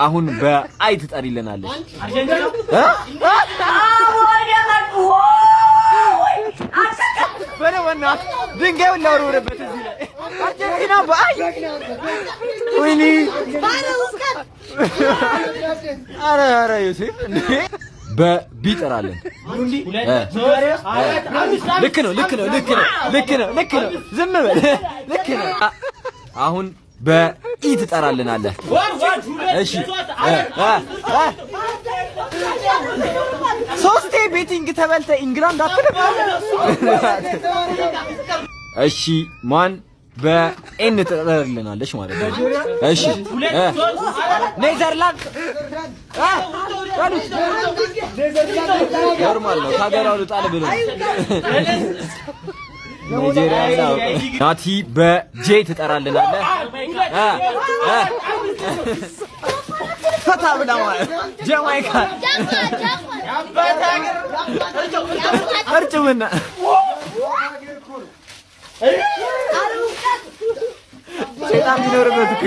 አሁን በአይ ትጠሪልናለሽ። በረወና ድንጋዩን ላውርውርበት እዚህ ላይ አርጀንቲና በአይ ወይኔ ኧረ ዮሴፍ በቢ ጥራለን። ልክ ነው ዝም በል ልክ ነው። አሁን በኢ ትጠራልናለህ። እሺ ሶስቴ ቤቲንግ ተበልተ ኢንግላንድ አትልም። እሺ ማን በኤን ትጠራልናለች ማለት ነው። እሺ ኔዘርላንድ ኖርማል ነው ካገራው ልጣል ብሎ ናይጄሪያ ነው። ናቲ በጄ ትጠራልናለህ። ፈታ ብላ ማለት ጃማይካ አርጭምና ሴጣን ቢኖርበት እኮ